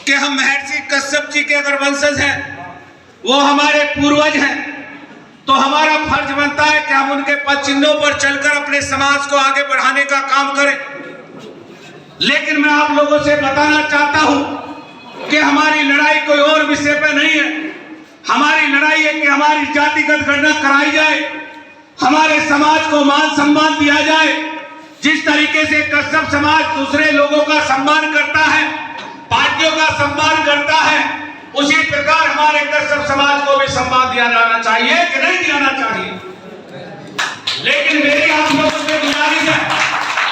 कि हम महर्षि कश्यप जी के अगर वंशज हैं, वो हमारे पूर्वज हैं, तो हमारा फर्ज बनता है कि हम उनके पद चिन्हों पर चलकर अपने समाज को आगे बढ़ाने का काम करें। लेकिन मैं आप लोगों से बताना चाहता हूं कि हमारी लड़ाई कोई और विषय पर नहीं है। हमारी लड़ाई है कि हमारी जातिगत गणना कराई जाए, हमारे समाज को मान सम्मान दिया जाए। जिस तरीके से कश्यप समाज दूसरे लोगों का सम्मान करता है, पार्टियों का सम्मान करता है, उसी प्रकार हमारे कश्यप समाज को भी सम्मान दिया जाना चाहिए कि नहीं दिया चाहिए। लेकिन मेरी आप लोगों से गुजारिश है,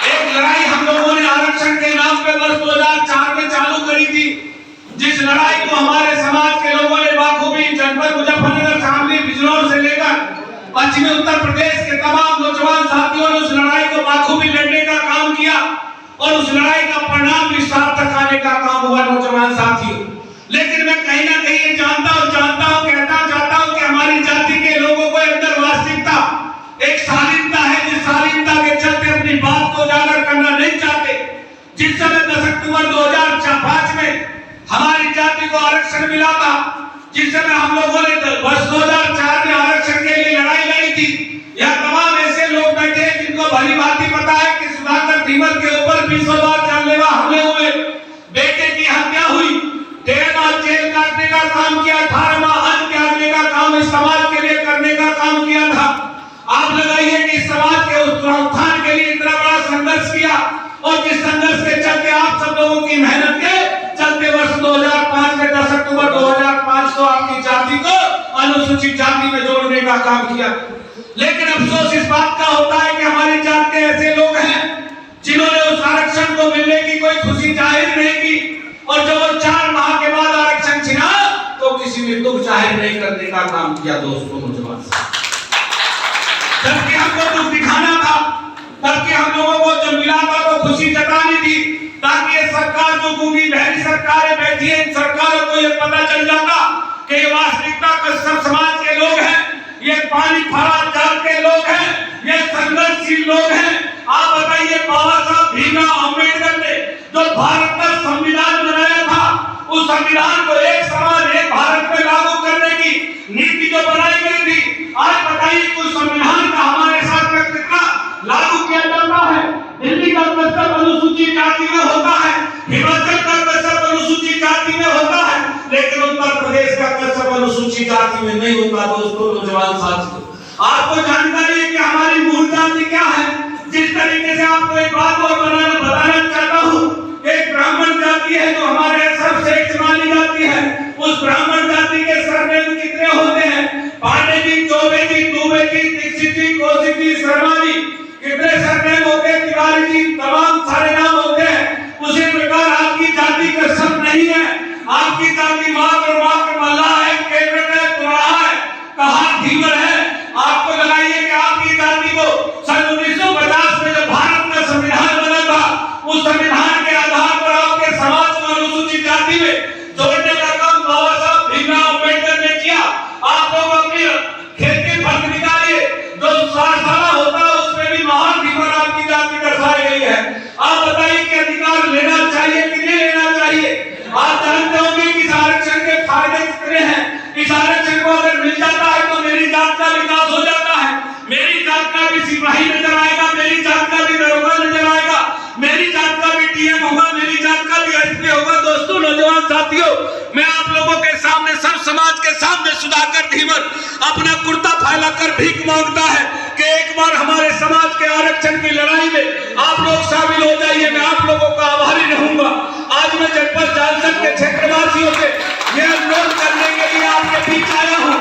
एक लड़ाई हम लोगों ने आरक्षण के नाम पे वर्ष 2004 में चालू करी थी, जिस लड़ाई को हमारे समाज के लोगों ने बाखूबी जनपद मुजफ्फरनगर, शामली, बिजनौर से लेकर पश्चिमी उत्तर प्रदेश के तमाम नौजवान साथियों ने उस लड़ाई को बाखूबी लड़ने का काम किया और उस लड़ाई का परिणाम भी सार्थक आने का काम हुआ नौजवान साथियों। लेकिन मैं कहीं ना कहीं ये जानता हूं, कहता चाहता हूं कि हमारी जाति के लोगों को अंदर वास्तविकता, एक शालीनता है, जिस शालीनता के चलते अपनी बात को उजागर करना नहीं चाहते। जिस समय 10 अक्टूबर 2005 में हमारी जाति को आरक्षण मिला था, जिस समय हम लोगों ने वर्ष 2004 में आरक्षण के लिए लड़ाई लड़ी थी, यह तमाम ऐसे लोग बैठे जिनको भली भांति पता है कि सुधाकर धीमल के ऊपर 20 बार जानलेवा हमले हुए, बेटे की हत्या हुई, 13 माह जेल काटने का काम किया, 18 माह अन्न त्यागने का काम इस समाज के लिए करने का काम किया था। आप लगाइए कि इस समाज के उत्थान के लिए इतना बड़ा संघर्ष किया और जिस संघर्ष के चलते आप सब लोगों की मेहनत के चलते वर्ष 2005 में 10 अक्टूबर 2005 को आपकी जाति को अनुसूचित जाति में जोड़ने का काम किया। लेकिन अफसोस इस बात का होता है कि हमारी जात के ऐसे लोग हैं जिन्होंने उस आरक्षण को मिलने की कोई खुशी जाहिर नहीं की और जब वो 4 माह के बाद आरक्षण छिना तो किसी ने दुख जाहिर नहीं करने का काम किया। दोस्तों नौजवान, जबकि हमको दुख दिखाना था, तबकि हम लोगों को जब मिला था तो खुशी जतानी थी, ताकि ये सरकार जो गूंगी बहरी सरकारें बैठी है, इन सरकारों को ये पता चल जाता कि ये वास्तविकता कश्यप समाज के लोग हैं, ये पानी फरा जात के लोग हैं, ये संघर्षशील लोग हैं। आप बताइए, बाबा साहब भीमराव अम्बेडकर ने जो भारत का संविधान बनाया था, उस संविधान को एक समान एक भारत में लागू करने की नीति जो बनाई गई थी, आज बताइए उस संविधान का हमारे साथ में कितना लागू किया जाता है। दिल्ली का कश्यप अनुसूचित जाति में होता है, हिमाचल का कश्यप अनुसूचित जाति में होता है, लेकिन उत्तर प्रदेश का कश्यप अनुसूचित जाति में नहीं होता। दोस्तों नौजवान साथियों, आपको जानकारी है कि हमारी मूल जाति क्या है। जिस तरीके से आपको एक बात और बताना चाहता हूँ, एक ब्राह्मण जाति है जो हमारे सर्वश्रेष्ठ मानी जाती है। उस ब्राह्मण जाति के सरनेम कितने होते हैं? पांडे जी, चौबे जी, दुबे जी, दीक्षित जी, कौशिक जी, शर्मा जी, कितने सरनेम होते हैं? तिवारी जी, तमाम सारे नाम होते हैं। उसी प्रकार आपकी जाति कश्यप नहीं है, आपकी जाति मात्र मल्लाह है, केवट है, तुराहा है, कहार धीवर है। आपको लगाइए कि आपकी जाति को सन 1950 में जब भारत का संविधान बना था, उस संविधान के आधार पर आपके समाज को अनुसूचित जाति में जोड़ने का काम बाबा साहब भीमराव अम्बेडकर ने किया। आप लोग अपनी खेत के फर्क निकालिए, जो 60 साल होता है उसमें भी महान धीवर आपकी जाति दर्शाई गई है। आप बताइए कि अधिकार लेना चाहिए कि नहीं लेना चाहिए? आप जानते होंगे कि इस आरक्षण के फायदे कितने हैं। इस आरक्षण को अगर मिल जाता है तो मेरी जात का विकास हो जाता है, मेरी जात का भी सिपाही नजर आएगा, मेरी जात का भी दरोगा नजर आएगा, मेरी जात का भी डीएम होगा, मेरी जात का भी एसपी होगा। दोस्तों नौजवान साथियों, मैं आप लोगों के सामने, सब समाज के सामने सुधाकर धीमल अपना कुर्ता फैलाकर भीख मांगता है कि एक बार हमारे समाज के आरक्षण की लड़ाई में आप लोग शामिल हो जाइए। मैं आप लोगों का आभारी रहूंगा। आज मैं जनपद जालसर के क्षेत्रवासियों से यह अनुरोध करने के लिए आपके बीच आया हूँ,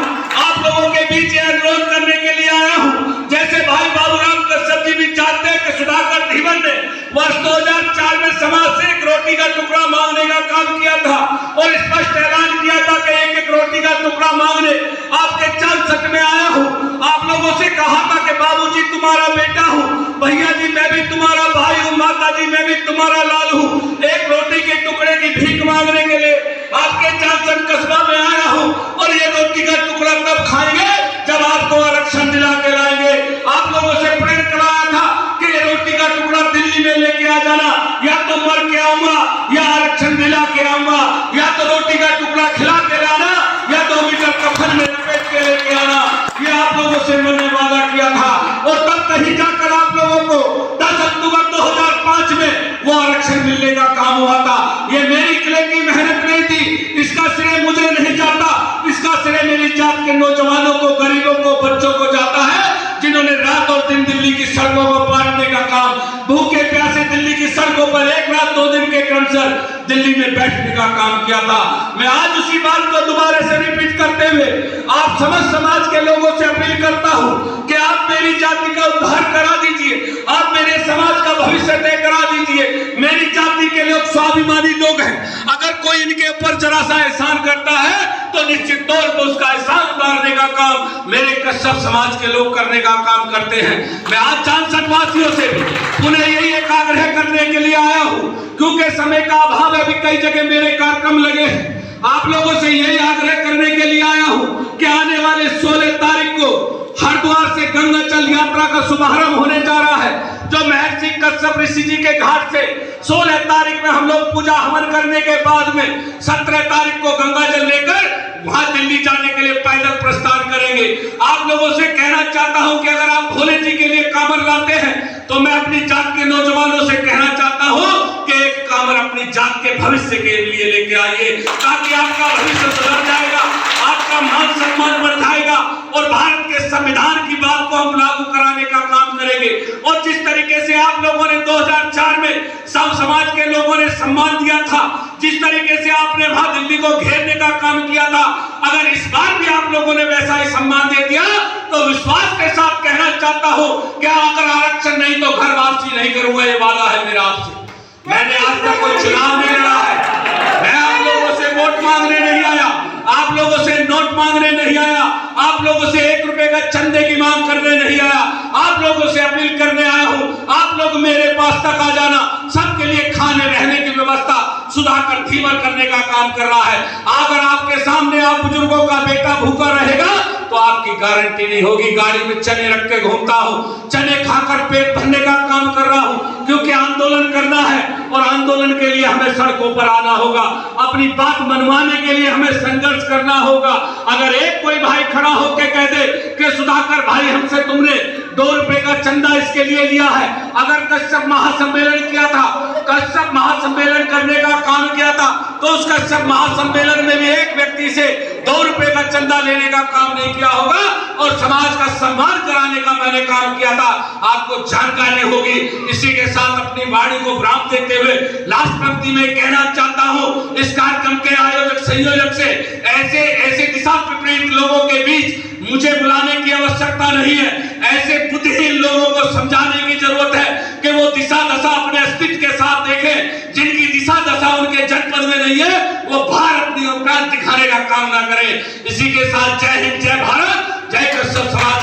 आप लोगों के बीच यह अनुरोध करने के लिए आया हूँ। जैसे भाई बाबूराम कश्यप जी भी चाहते हैं कि सुधाकर धीमल ने वर्ष 2004 में समाज से एक रोटी का टुकड़ा मांगने का काम किया था और स्पष्ट ऐलान किया था कि एक रोटी का टुकड़ा मांगने आपके जालसर में आया हूँ। आप लोगों से कहा था कि बाबूजी तुम्हारा बेटा हूँ, भैया जी मैं भी तुम्हारा भाई हूँ, माता जी मैं भी तुम्हारा लाल हूँ। एक रोटी के टुकड़े की भीख मांगने के लिए आपके जालसर कस्बा में आया हूँ और ये रोटी का टुकड़ा तब खाएंगे जब आपको आरक्षण दिला के लाएंगे। आप लोगों से प्रण कराया था कि ये रोटी का टुकड़ा दिल्ली में लेके आ जाना, या तो मर के आऊंगा या आरक्षण दिला के आऊंगा, या तो रोटी का टुकड़ा खिला के लाना, या 2 मीटर कफन में लपेट के लेके आना। ये आप लोगों से मैंने वादा किया था, और तब कहीं जाकर आप लोगों को 10 अक्टूबर 2005 में वो आरक्षण मिलने का काम हुआ था। ये मेरी किले की मेहनत नहीं थी, इसका श्रेय मुझे नहीं जाता, इसका श्रेय मेरी जात के नौजवानों को, गरीबों को, बच्चों को जाता है, जिन्होंने रात और दिन दिल्ली की सड़कों को पारने का काम, भूखे प्यासे दिल्ली की सड़कों पर 1 रात 2 दिन के क्रम से दिल्ली में बैठने का काम किया था। मैं आज उसी बात को दोबारा से रिपीट करते हुए आप समस्त समाज के लोगों से अपील करता हूं कि आप मेरी जाति का उद्धार करा दीजिए, आप मेरे समाज का भविष्य तय करा दीजिए। मेरी जाति के लोग स्वाभिमानी लोग हैं, अगर कोई इनके ऊपर जरा सा एहसान करता है तो निश्चित तौर पर उसका एहसान उतारने का काम मेरे कश्यप समाज के लोग करने का काम करते हैं। मैं आज चांसद वासियों से भी उन्हें यही एक आग्रह करने के लिए आया हूं, क्योंकि समय का अभाव है, अभी कई जगह मेरे कार्यक्रम लगे हैं। आप लोगों से यही आग्रह करने के लिए आया हूं कि आने वाले 16 तारीख को हरिद्वार से गंगाचल यात्रा का शुभारंभ होने जा रहा है, जो महर्षि कश्यप ऋषि जी के घाट से 16 तारीख में हम लोग पूजा हवन करने के बाद में 17 तारीख को गंगाजल लेकर वहां दिल्ली जाने के लिए पैदल प्रस्थान करेंगे। आप लोगों से कहना चाहता हूं कि अगर आप भोले जी के लिए कांवर लाते हैं तो मैं अपनी जात के नौजवानों से कहना चाहता हूं कि एक कांवर अपनी जात के भविष्य के लिए लेके आइए, ताकि आपका भविष्य सुधर जाएगा, आपका मान सम्मान बढ़ जाएगा, और भारत के संविधान की बात को हम लागू कराने का काम करेंगे। और जिस तरीके से आप लोगों ने 2004 में सब समाज के लोगों ने सम्मान दिया था, जिस तरीके से आपने वहां दिल्ली को घेरने का काम किया था, अगर इस बार भी आप लोगों ने वैसा ही सम्मान दे दिया तो विश्वास के साथ कहना चाहता हूं कि अगर आरक्षण नहीं तो घर वापसी नहीं करूंगा, ये वादा है मेरा आपसे। मैंने आज तक कोई चुनाव नहीं लड़ा है, मैं आप लोगों से वोट मांगने नहीं आया, आप लोगों से नोट मांगने नहीं आया, आप लोगों से 1 रुपए का चंदे की मांग करने नहीं आया, आप लोगों से अपील करने आया हूं। आप लोग मेरे पास तक आ जाना, सबके लिए खाने रहने की व्यवस्था सुधाकर धीवर करने का काम कर रहा है। अगर आपके सामने आप बुजुर्गों का बेटा भूखा रहेगा तो आपकी गारंटी नहीं होगी। गाड़ी में चने रख के घूमता हूं, चने खाकर पेट भरने का काम कर रहा हूं, क्योंकि आंदोलन करना है और आंदोलन के लिए हमें सड़कों पर आना होगा, अपनी बात मनवाने के लिए हमें संघर्ष करना होगा। अगर एक कोई भाई खड़ा होकर कह दे कि सुधाकर भाई हमसे तुमने 2 रुपए का चंदा इसके लिए लिया है, अगर कश्यप महासम्मेलन किया था, कश्यप महासम्मेलन करने का काम किया था, तो उस कश्यप महासम्मेलन में भी एक व्यक्ति से 2 रुपए का चंदा लेने का काम नहीं किया होगा और समाज का सम्मान कराने का मैंने काम किया था, आपको जानकारी होगी। इसी के साथ अपनी वाणी को विराम देते हुए लास्ट पंक्ति में कहना चाहता हूं, इस कार्यक्रम के आयोजक संयोजक से ऐसे दिशा विपरीत लोगों के बीच मुझे बुलाने की आवश्यकता नहीं है। ऐसे बुद्धिहीन लोगों को समझाने की जरूरत है कि वो दिशा दशा अपने अस्तित्व के साथ देखें, जिनकी दिशा दशा उनके जनपद में नहीं है वो बाहर अपनी औकात दिखाने का काम ना करें। इसी के साथ जय हिंद, जय भारत, जय कश्यप समाज।